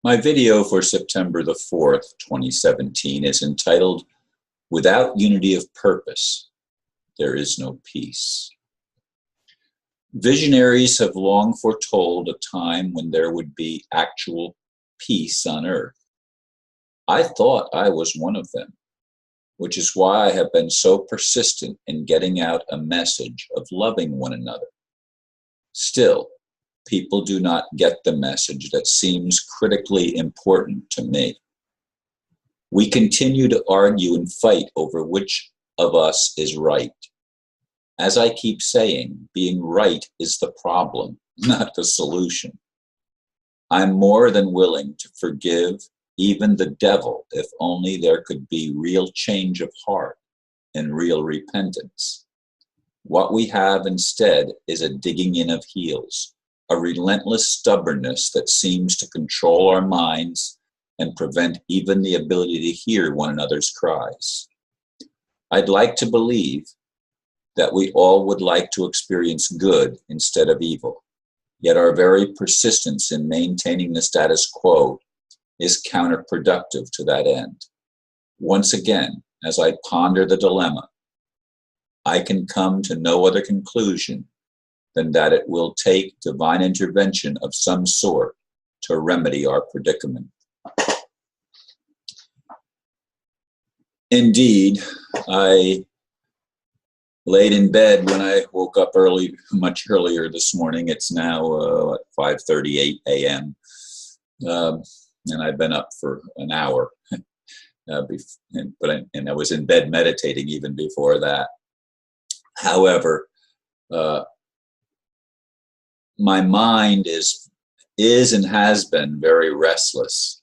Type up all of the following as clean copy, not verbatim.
My video for September the 4th, 2017 is entitled, Without Unity of Purpose, There is No Peace. Visionaries have long foretold a time when there would be actual peace on earth. I thought I was one of them, which is why I have been so persistent in getting out a message of loving one another. Still, people do not get the message that seems critically important to me. We continue to argue and fight over which of us is right. As I keep saying, being right is the problem, not the solution. I'm more than willing to forgive even the devil if only there could be real change of heart and real repentance. What we have instead is a digging in of heels, a relentless stubbornness that seems to control our minds and prevent even the ability to hear one another's cries. I'd like to believe that we all would like to experience good instead of evil, yet our very persistence in maintaining the status quo is counterproductive to that end. Once again, as I ponder the dilemma, I can come to no other conclusion than that it will take divine intervention of some sort to remedy our predicament. Indeed, I laid in bed when I woke up early, much earlier this morning. It's now 5:38 a.m. And I've been up for an hour, and I was in bed meditating even before that. However, my mind is and has been very restless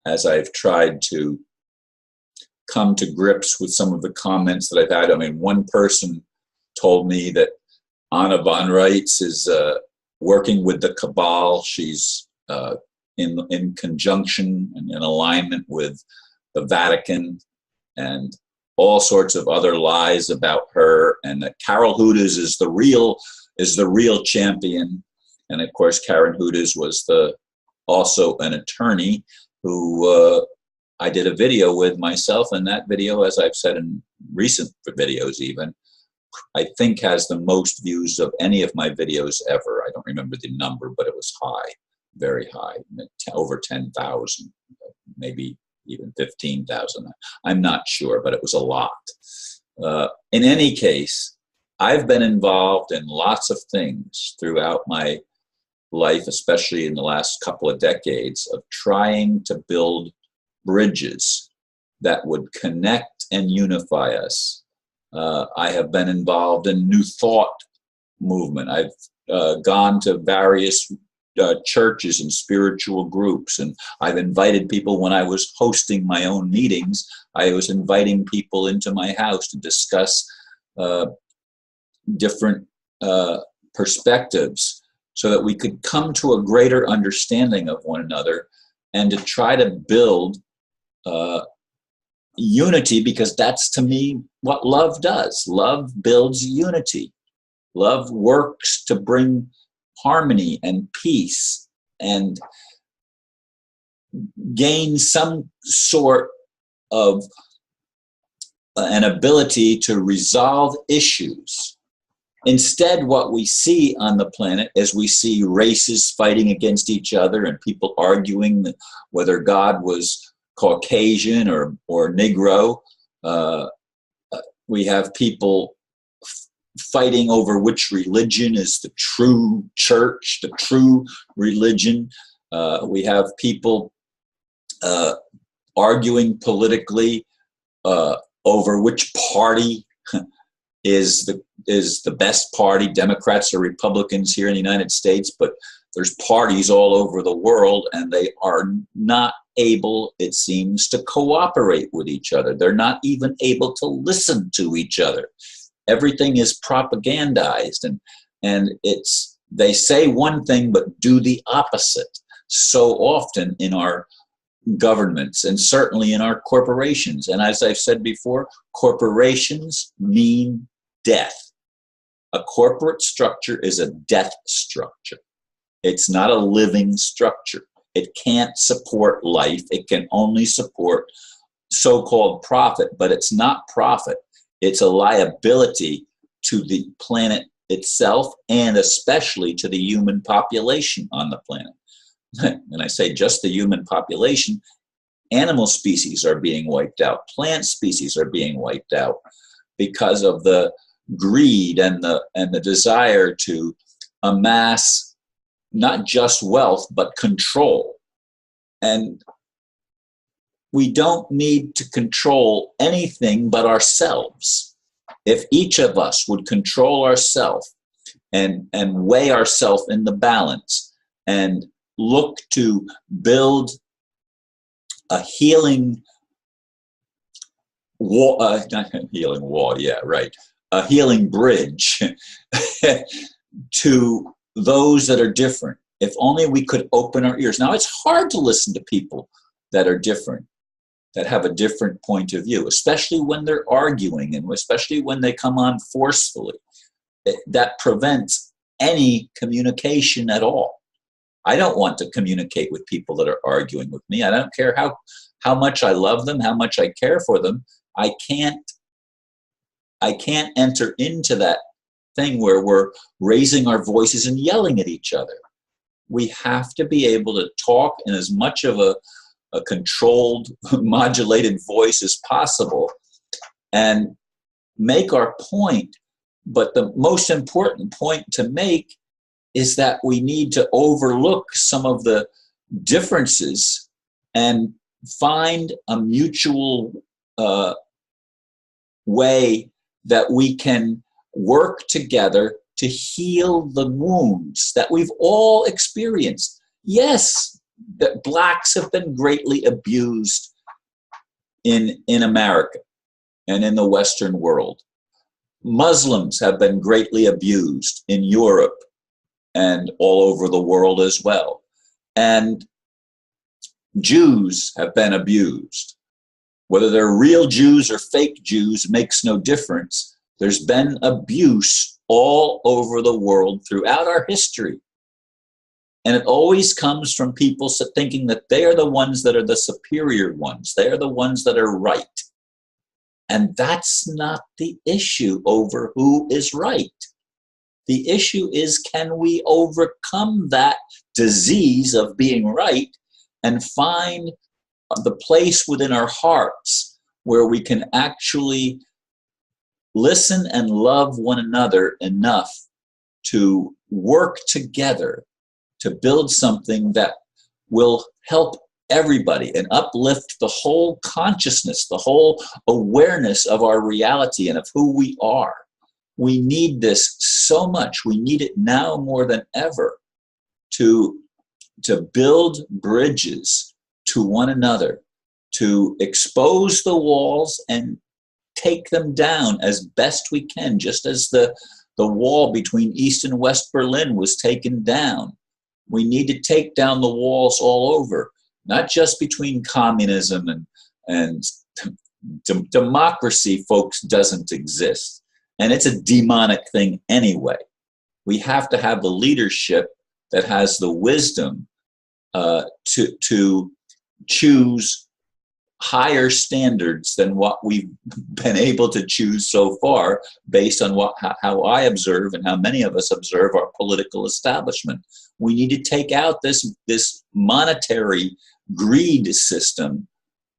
as I've tried to come to grips with some of the comments that I've had. I mean, one person told me that Anna von Reitz is working with the cabal. She's in conjunction and in alignment with the Vatican, and all sorts of other lies about her, and that Carol Hudas is the real champion. And of course, Karen Hudas was also an attorney who I did a video with myself, and that video, as I've said in recent videos even, I think has the most views of any of my videos ever. I don't remember the number, but it was high, very high, over 10,000, maybe even 15,000. I'm not sure, but it was a lot. In any case, I've been involved in lots of things throughout my life, especially in the last couple of decades, of trying to build bridges that would connect and unify us. I have been involved in New Thought movement. I've gone to various churches and spiritual groups, and I've invited people. When I was hosting my own meetings, I was inviting people into my house to discuss different perspectives so that we could come to a greater understanding of one another and to try to build unity, because that's, to me, what love does. Love builds unity. Love works to bring harmony and peace and gain some sort of an ability to resolve issues. Instead, what we see on the planet is we see races fighting against each other and people arguing whether God was Caucasian or Negro. We have people fighting over which religion is the true church, the true religion. We have people arguing politically over which party is the best party. Democrats or Republicans here in the United States, but there's parties all over the world, and they are not able, it seems, to cooperate with each other. They're not even able to listen to each other. Everything is propagandized, and they say one thing but do the opposite so often in our governments and certainly in our corporations. And as I've said before, corporations mean death. A corporate structure is a death structure. It's not a living structure. It can't support life. It can only support so-called profit, but it's not profit. It's a liability to the planet itself, and especially to the human population on the planet. And I say just the human population. Animal species are being wiped out. Plant species are being wiped out because of the greed and the desire to amass not just wealth, but control. And we don't need to control anything but ourselves. If each of us would control ourselves and weigh ourselves in the balance and look to build a healing wall, not a healing wall, yeah, right, a healing bridge to those that are different. If only we could open our ears. Now, it's hard to listen to people that are different, that have a different point of view, especially when they're arguing and especially when they come on forcefully. That prevents any communication at all. I don't want to communicate with people that are arguing with me. I don't care how much I love them, how much I care for them. I can't enter into that thing where we're raising our voices and yelling at each other. We have to be able to talk in as much of a controlled, modulated voice as possible and make our point. But the most important point to make is that we need to overlook some of the differences and find a mutual way that we can work together to heal the wounds that we've all experienced. Yes, that blacks have been greatly abused in America and in the Western world. Muslims have been greatly abused in Europe and all over the world as well. And Jews have been abused. Whether they're real Jews or fake Jews makes no difference. There's been abuse all over the world throughout our history. And it always comes from people thinking that they are the ones that are the superior ones. They are the ones that are right. And that's not the issue over who is right. The issue is, can we overcome that disease of being right and find the place within our hearts where we can actually listen and love one another enough to work together to build something that will help everybody and uplift the whole consciousness, the whole awareness of our reality and of who we are. We need this so much. We need it now more than ever to build bridges to one another, to expose the walls and take them down as best we can, just as the wall between East and West Berlin was taken down. We need to take down the walls all over, not just between communism and democracy, folks, doesn't exist. And it's a demonic thing anyway. We have to have the leadership that has the wisdom to choose higher standards than what we've been able to choose so far, based on how I observe and how many of us observe our political establishment. We need to take out this monetary greed system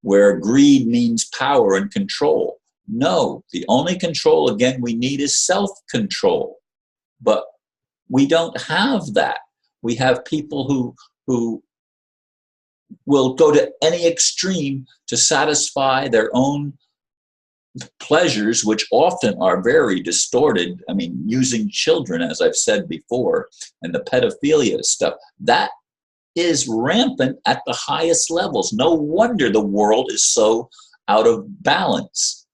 where greed means power and control. No, the only control, again, we need is self-control. But we don't have that. We have people who will go to any extreme to satisfy their own pleasures, which often are very distorted. I mean, using children, as I've said before, and the pedophilia stuff, that is rampant at the highest levels. No wonder the world is so out of balance,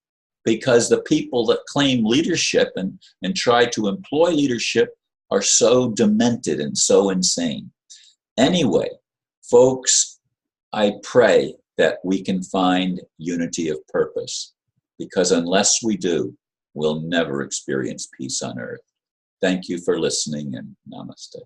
because the people that claim leadership and try to employ leadership are so demented and so insane. Anyway, folks, I pray that we can find unity of purpose, because unless we do, we'll never experience peace on earth. Thank you for listening, and namaste.